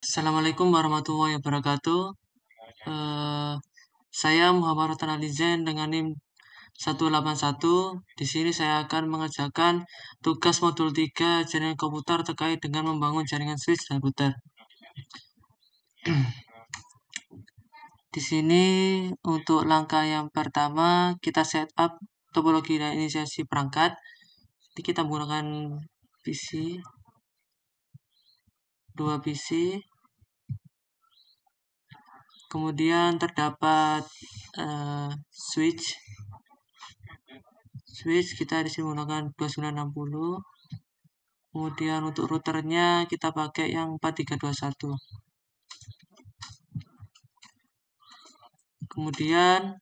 Assalamualaikum warahmatullahi wabarakatuh. Eh, saya Muhammad Rotan Alizen dengan NIM 181. Di sini saya akan mengerjakan tugas modul 3 jaringan komputer terkait dengan membangun jaringan switch dan router. Di sini untuk langkah yang pertama kita setup topologi dan inisiasi perangkat. Jadi kita menggunakan PC, 2 PC. Kemudian terdapat switch kita di sini menggunakan 2960. Kemudian untuk routernya kita pakai yang 4321. Kemudian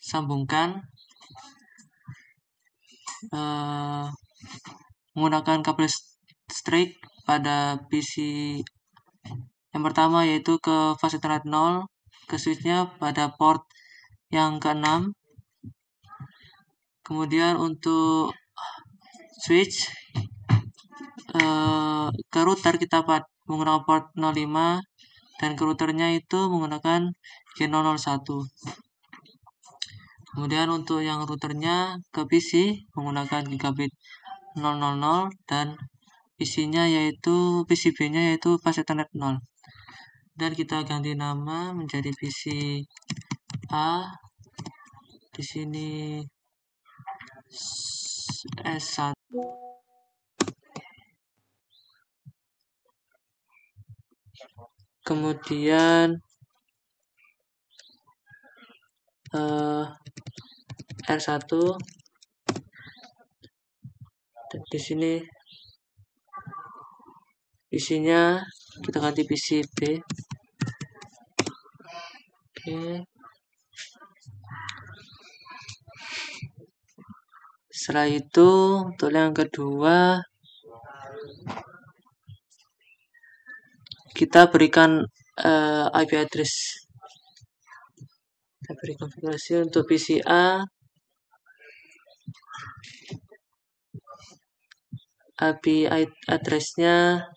sambungkan menggunakan kabel straight pada PC yang pertama, yaitu ke fase Ethernet 0, ke switchnya pada port yang ke-6. Kemudian untuk switch ke router kita menggunakan port 05, dan ke routernya itu menggunakan G001. Kemudian untuk yang routernya ke PC menggunakan gigabit 000 dan PC-nya yaitu PCB-nya yaitu fase Ethernet 0. Dan kita ganti nama menjadi PC A. Di sini S1. Kemudian R1. Dan di sini PC-nya kita ganti PC B. Oke. Setelah itu untuk yang kedua kita berikan IP address. Kita beri konfigurasi untuk PC A. IP address-nya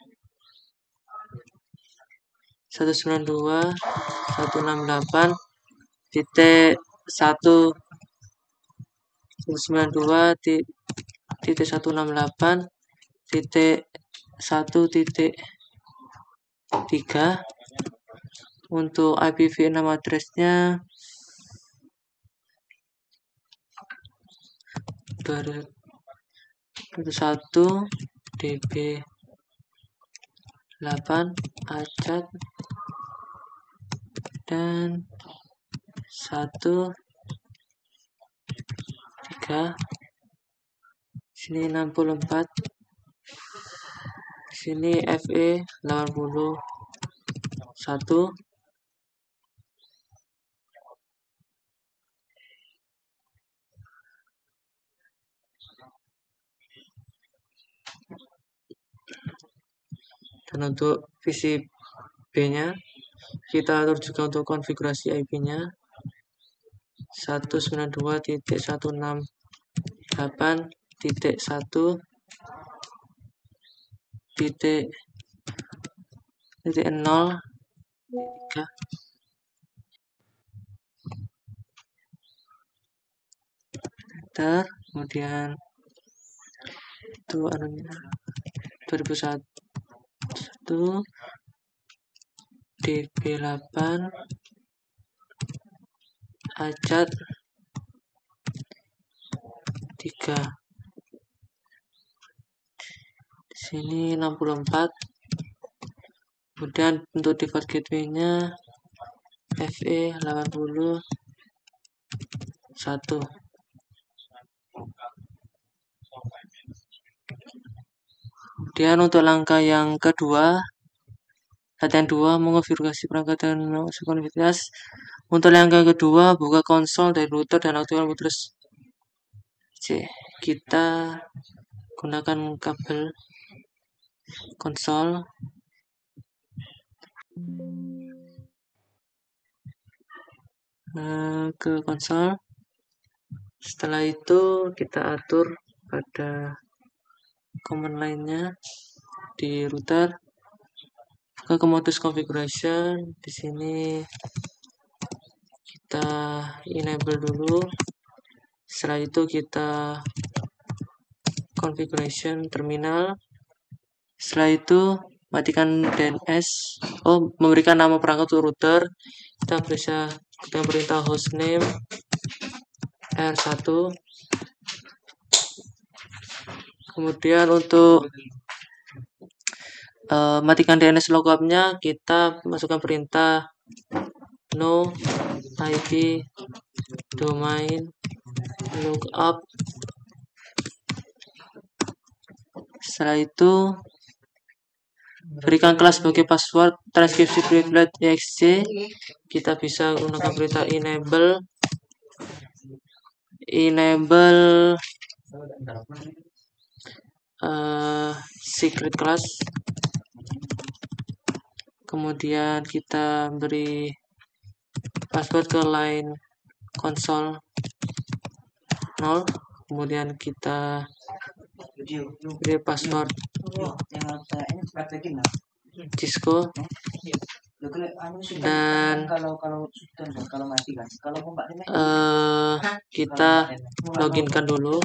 192.168.192.168.1.1.3. Untuk IPv6 address-nya 1 db8 acak dan 1.3. Sini 64. Sini FE 81. Dan untuk PCB-nya kita atur juga untuk konfigurasi IP-nya 192.168.0.3. Kemudian itu 2001 db8 acat 3. Di sini 64. Kemudian untuk default gateway-nya FE 81. Kemudian untuk langkah yang kedua, latihan 2, mengonfigurasi perangkat dan konektivitas. Untuk langkah kedua, buka konsol dari router dan aktifkan router. Kita gunakan kabel konsol. Ke konsol. Setelah itu kita atur pada command line-nya di router, ke modus configuration. Di sini kita enable dulu. Setelah itu kita configuration terminal. Setelah itu matikan DNS. Memberikan nama perangkat router. Kita bisa dengan perintah hostname R1. Kemudian untuk matikan DNS logupnya, kita masukkan perintah no IP domain lookup. Setelah itu berikan kelas sebagai password transkripsi privilege exe. Kita bisa menggunakan perintah enable secret class. Kemudian kita beri password ke line console 0. Kemudian kita beri password Cisco, dan kita loginkan dulu.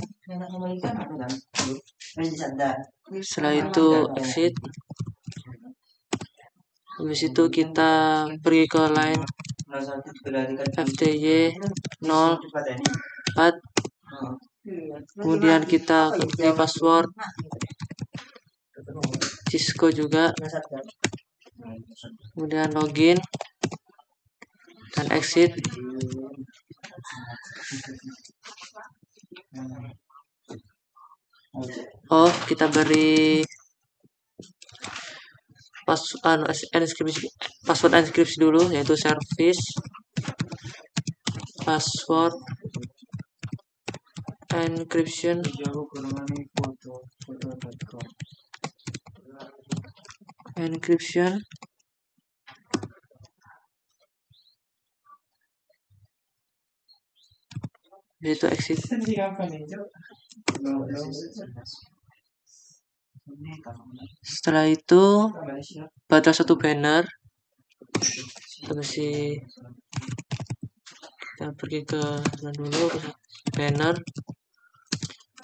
Setelah itu exit. Habis itu kita pergi ke line FTY 04. Kemudian kita beri password Cisco juga. Kemudian login dan exit. Kita beri password enkripsi dulu, yaitu service password encryption. Yaitu exit. Setelah itu pada satu banner, kita pergi ke dulu banner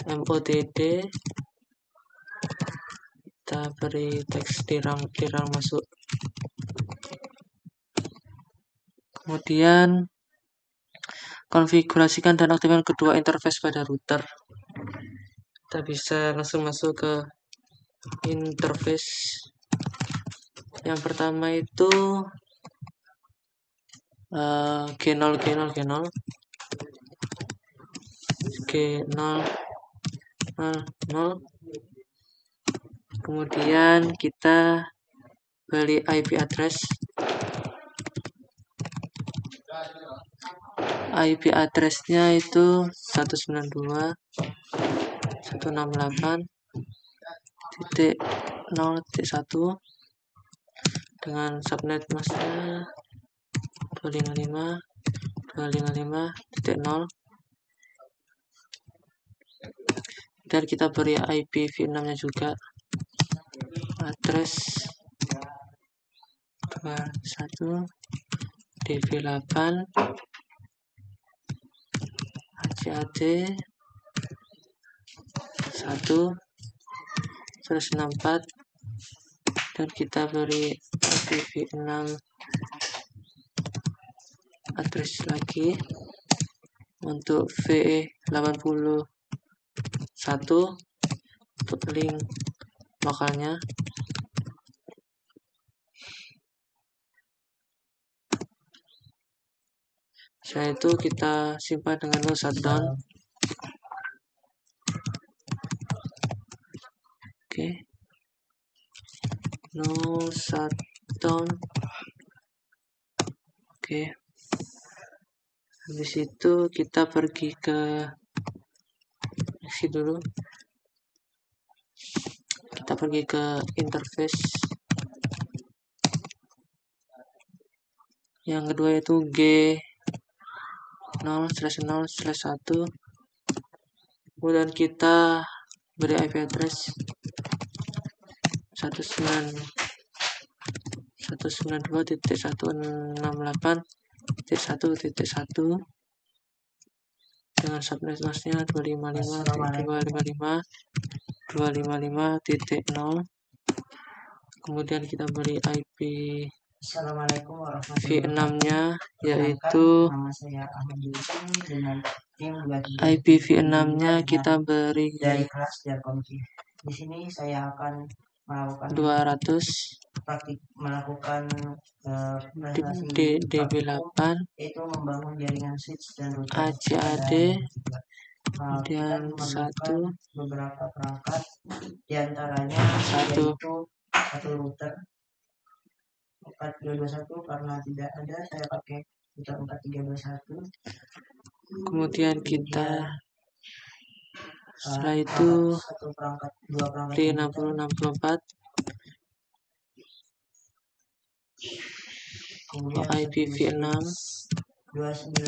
MOTD. Kita beri teks dirang masuk. Kemudian konfigurasikan dan aktifkan kedua interface pada router. Kita bisa langsung masuk ke interface. Yang pertama itu G0. Kemudian kita beli IP address. IP address-nya itu 192.168.0.1 dengan subnet masknya 255.255.0. Dan kita beri IPv6-nya juga. Address 21 DV8 HCAD 1.164, dan kita beri IPv6 address lagi untuk VE81 untuk link lokalnya. Setelah itu kita simpan dengan no shutdown. No shutdown. Habis itu kita pergi ke dulu. Kita pergi ke interface. Yang kedua itu G0/0/1. Kemudian kita beri IP address 192.168.1.1.1 dengan subnetmasnya 255.255.0. Kemudian kita beri IP V6-nya yaitu IP V6-nya kita beri dari kelas Jarkomki. Di sini saya akan melakukan 200 melakukan DB8 yaitu membangun jaringan switch dan router ACAD, kemudian beberapa perangkat diantaranya satu router 4221 karena tidak ada saya pakai router 4321. kemudian kita setelah itu D6064 IPv6 2.1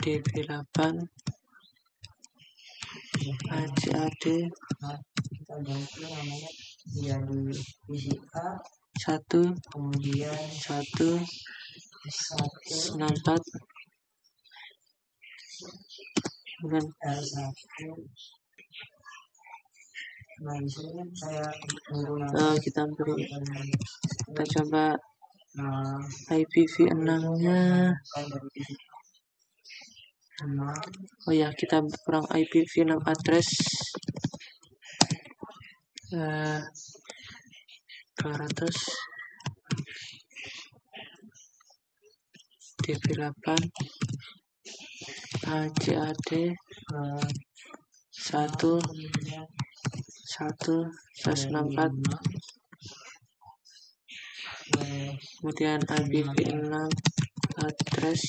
DB8 ACAD kita ganti namanya jadi PCA 1 kemudian 194 kemudian R1. Nah di sini saya kita coba IPv6-nya. Oh ya, kita kurang IPv6 address 200 DB8 ACAD 1.1.164 kemudian IPv6 address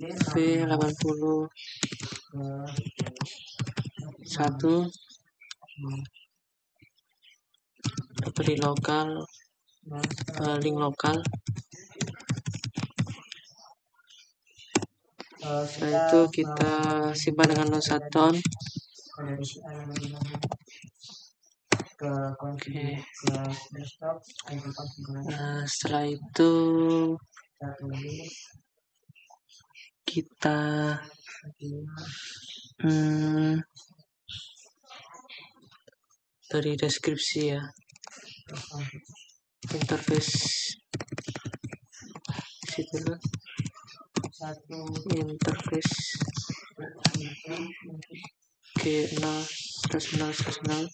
V80 1 beri lokal link lokal. Setelah itu kita simpan dengan no shutdown. Setelah itu kita beri deskripsi ya, interface interface G0/0/0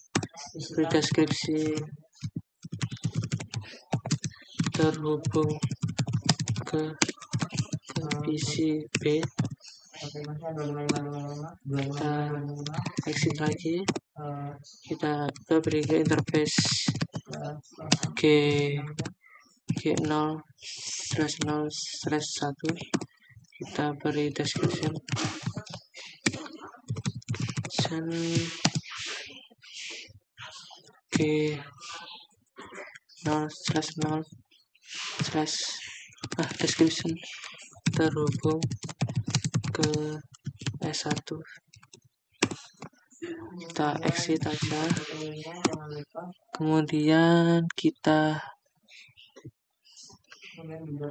beri deskripsi terhubung ke PC B. Kita exit lagi, kita beri ke interface G0/0/1, kita beri description G0/0/ description terhubung ke S1. Kita exit aja, kemudian kita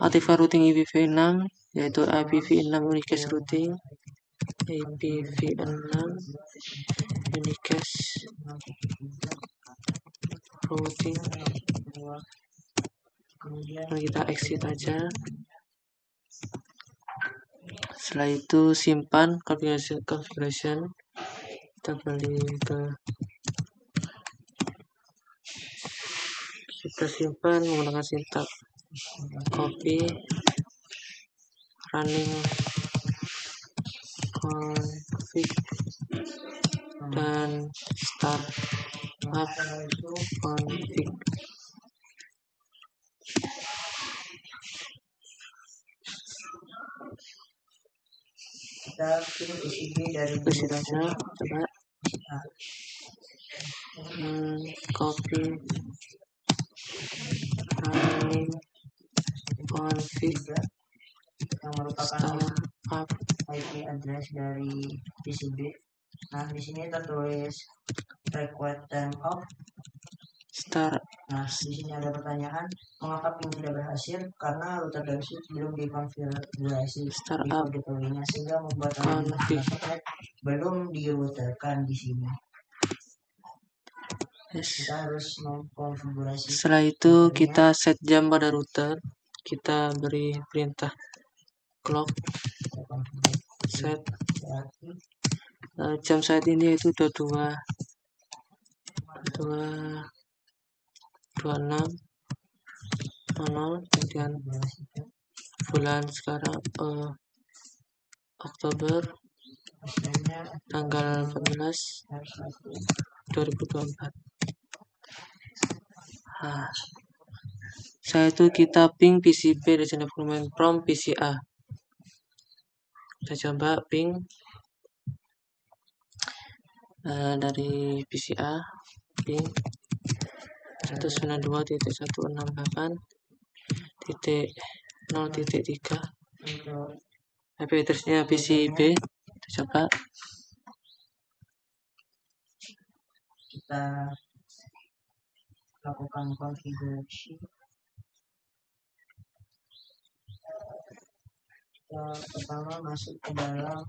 aktifkan routing IPv6 yaitu IPv6 unicast routing, IPv6 unicast routing, dan kita exit aja. Setelah itu simpan configuration, kita simpan menggunakan sintak copy running config dan start up config. Kita isi aja, coba copy running config yang merupakan startup IP address dari PCB. Nah, di sini tertulis request time off. Nah, di sini ada pertanyaan, mengapa ping tidak berhasil? Karena router dari switch belum dikonfigurasi default gateway-nya, sehingga membuat internet belum dirouterkan di sini. Kita harus mengkonfigurasi. Setelah itu kita set jam pada router, kita beri perintah clock set. Jam saat ini yaitu 26:00, kemudian bulan sekarang Oktober tanggal 14/2024. Saya itu kita ping PCB development from PCA. Kita coba ping dari PCA ping 192.168.0.3 IP address-nya PCB. Kita coba. Kita lakukan konfigurasi. Kita pertama masuk ke dalam,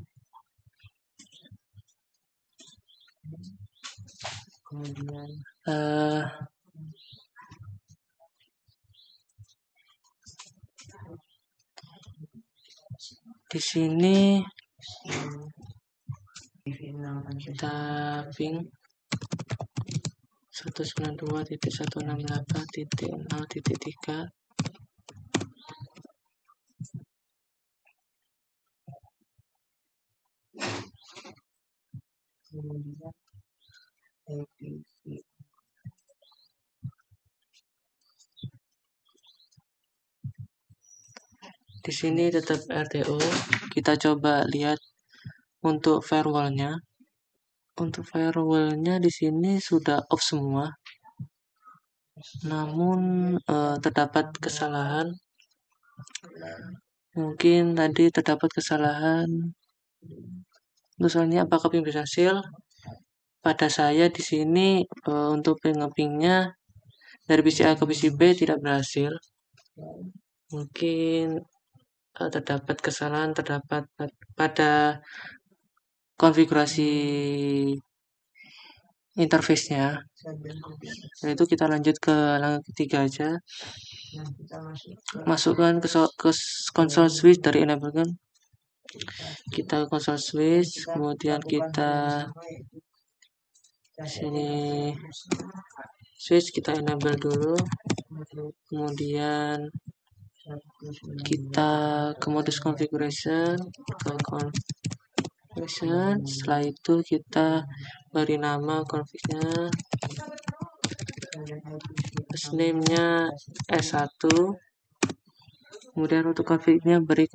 kemudian di sini kita ping 192.168.0.3. kemudian di sini tetap RTO. Kita coba lihat untuk firewall-nya. Untuk firewall-nya di sini sudah off semua. Namun terdapat kesalahan. Mungkin tadi terdapat kesalahan. Misalnya apakah ping berhasil? Pada saya di sini untuk ping-pingnya dari PCA ke PCB tidak berhasil. Mungkin terdapat kesalahan pada konfigurasi interface-nya. Setelah itu kita lanjut ke langkah ketiga aja. Masukkan ke console switch dari enablekan. Kita console switch, kemudian kita sini switch kita enable dulu, kemudian kita ke modus configuration, setelah itu kita beri nama config-nya, name-nya S1, kemudian untuk config-nya beri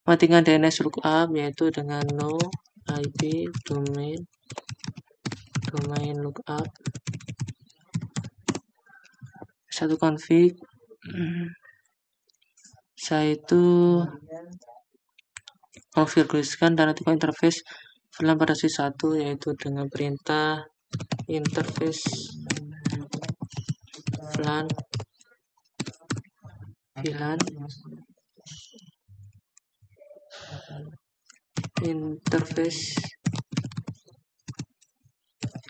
matikan DNS lookup yaitu dengan no IP domain lookup. Satu config. Saya itu konfigurasikan dan aktifkan interface VLAN pada switch 1 yaitu dengan perintah interface VLAN interface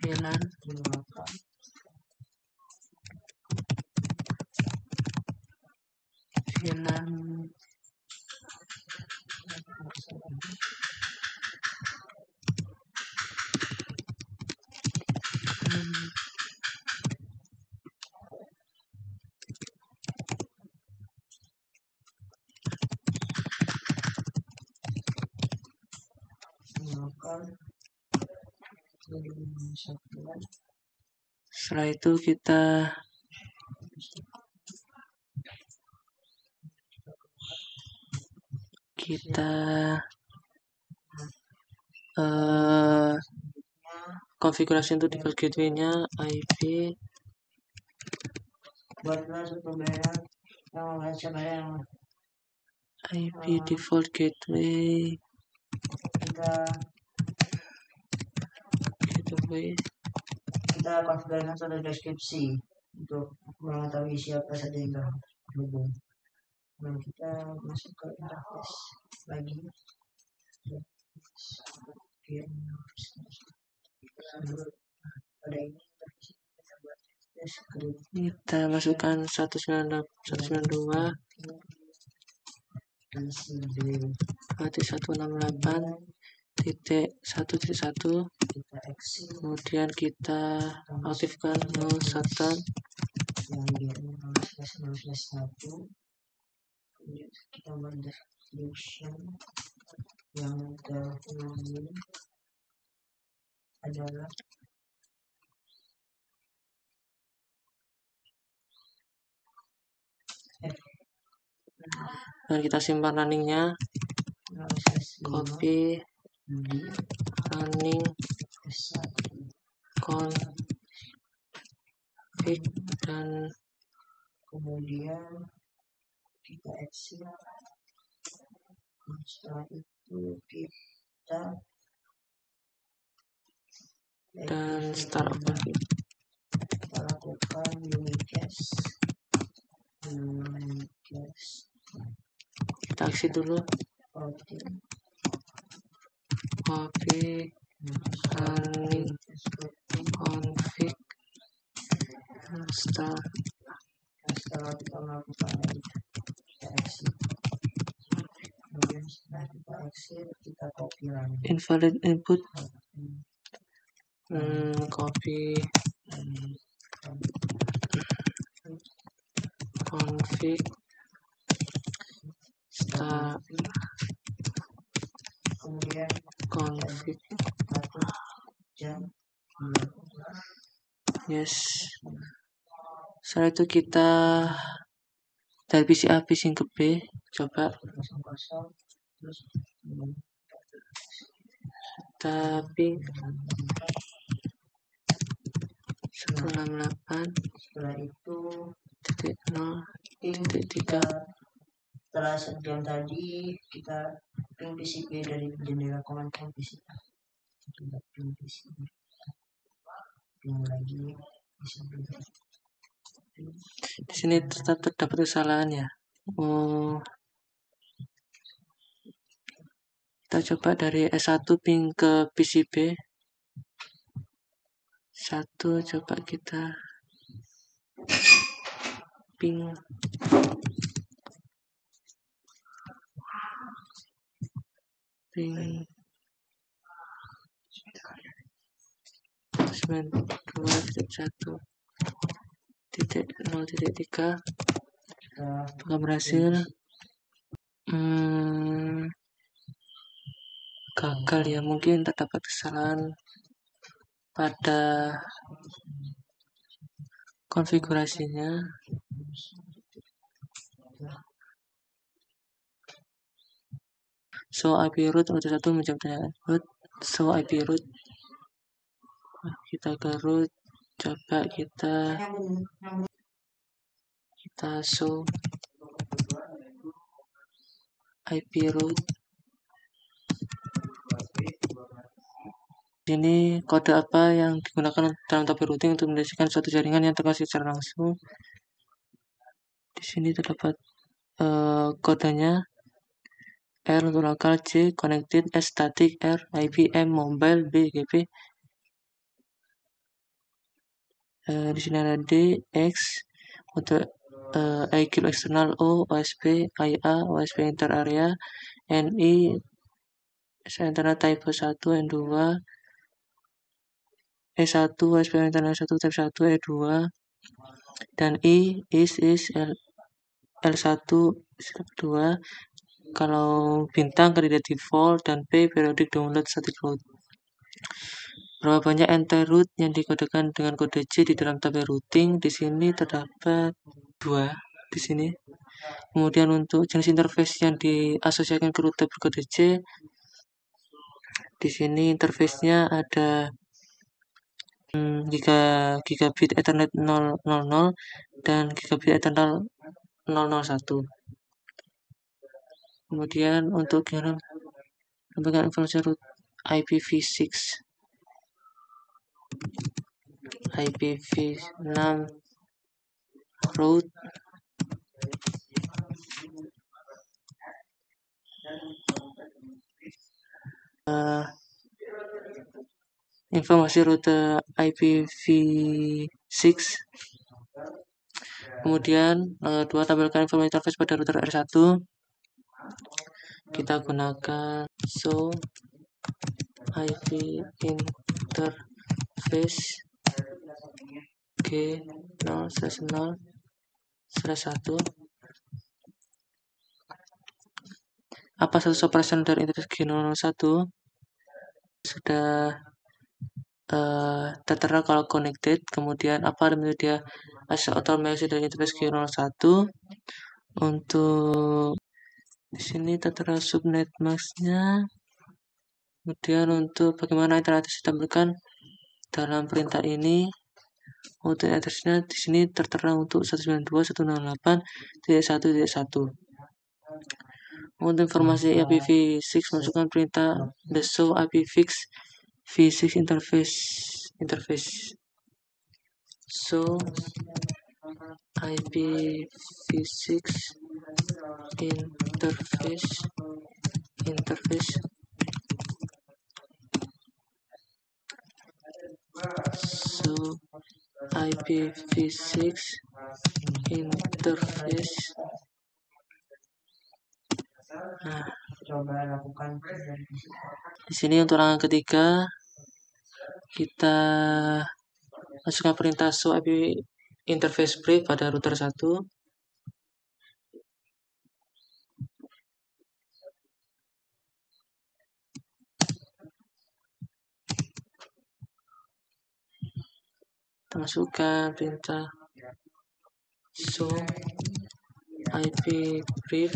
VLAN setelah itu kita konfigurasi untuk default gateway-nya IP buatlah satu pembayaran yang membaca bayar IP default gateway kita konfigurasikan suatu deskripsi untuk mengetahui siapa saja yang terhubung. Dan kita masuk ke interface lagi. Pada ini kita masukkan 192 berarti 168.1.1, kemudian kita aktifkan null shutdown, kita buat description yang terhubung adalah dan kita simpan runningnya, copy running config, dan kemudian kita exit. Setelah itu kita dan start operasi. Kita lakukan unicast. Kita exit dulu, copy running config, start. Setelah kita melakukan kita exit. Kemudian setelah kita exit, kita copy lagi. Invalid input. Copy config start, kemudian config, 1 jam. yes. Setelah itu kita dari PC A phishing ke B, coba tapi 168. Setelah itu 0.3. Setelah sejam tadi kita ping PCB dari jendela command prompt PCB. Kita ping PCB. Ping lagi PCB. Di sini tetap terdapat kesalahan ya. Kita coba dari S1 ping ke PCB 1, coba kita ping ping 92.1.0.3 apakah berhasil? Gagal ya, mungkin terdapat kesalahan pada konfigurasinya. So IP root router 1 menjawab root. So IP root, kita ke root, coba kita show IP root. Ini kode apa yang digunakan dalam tabel routing untuk mendeskripsikan suatu jaringan yang terkoneksi secara langsung. Di sini terdapat kodenya R untuk lokal, C connected, S static, R IPM mobile, B GP. Di sini ada D, X untuk IQ eksternal, O OSP, IA OSP inter area, NI internal type 1, N2, E1 OSP internal 1 type 1, E2, dan I is L1 step 2. Kalau bintang kandidat default, dan P periodic download static root. Berapa banyak entry root yang dikodekan dengan kode C di dalam tabel routing? Di sini terdapat 2 di sini. Kemudian untuk jenis interface yang diasosiasikan ke router berkode C, di sini interface-nya ada gigabit Ethernet 000 dan gigabit Ethernet 001. Kemudian untuk memberikan informasi root IPv6 IPv6 root informasi rute IPv6. Kemudian 2 tampilkan informasi interface pada router R1. Kita gunakan show IP interface G0/0/1. Apa status operasional dari interface G001? Sudah tertera kalau connected. Kemudian apa metode dia asal automation dari interface G01. Untuk di sini tertera subnet masknya. Kemudian untuk bagaimana interaksi ditampilkan dalam perintah ini. Untuk address-nya di sini tertera untuk 192.168.1.1. Untuk informasi IPv6 masukkan perintah the show IPv6 interface. So IPv6 interface so IPv6 interface. Coba lakukan di sini untuk langkah ketiga kita masukkan perintah show IP interface brief pada router 1. Kita masukkan perintah show IP brief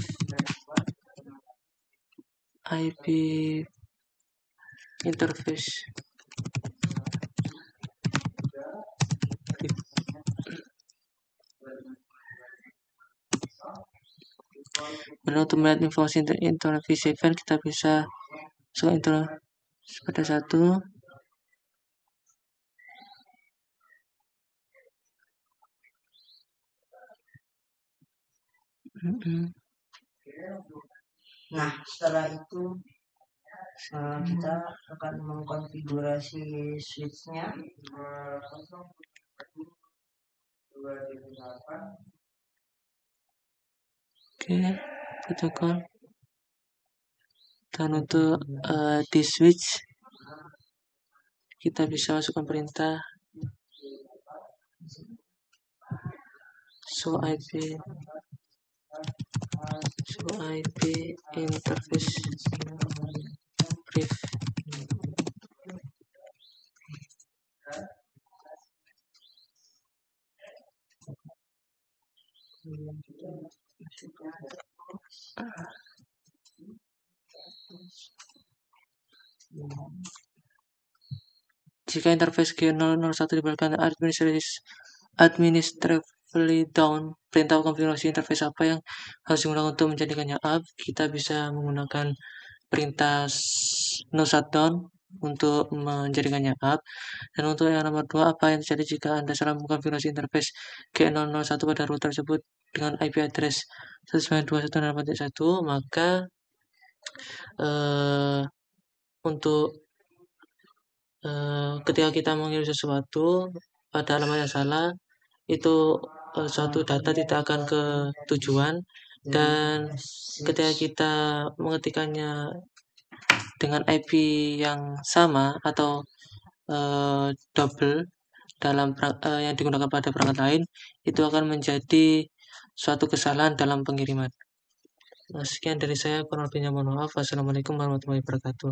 IP interface. Kemudian untuk melihat informasi internet V7 kita bisa masuk internet pada 1. Nah, setelah itu kita akan mengkonfigurasi switch-nya. Oke, protokol. Dan untuk di switch kita bisa masukkan perintah show IP interface brief. Jika interface G001 diberikan administratively down, perintah konfigurasi interface apa yang harus digunakan untuk menjadikannya up, kita bisa menggunakan perintah no shutdown untuk menjadikannya up. Dan untuk yang nomor 2, apa yang terjadi jika Anda salah mengkonfigurasi interface G001 pada router tersebut dengan IP address 192.168.1, maka untuk ketika kita mengirim sesuatu pada alamat yang salah, itu suatu data tidak akan ke tujuan, dan ketika kita mengetikkannya dengan IP yang sama atau double dalam yang digunakan pada perangkat lain, itu akan menjadi suatu kesalahan dalam pengiriman. Sekian dari saya, kurang lebihnya mohon maaf. Wassalamualaikum warahmatullahi wabarakatuh.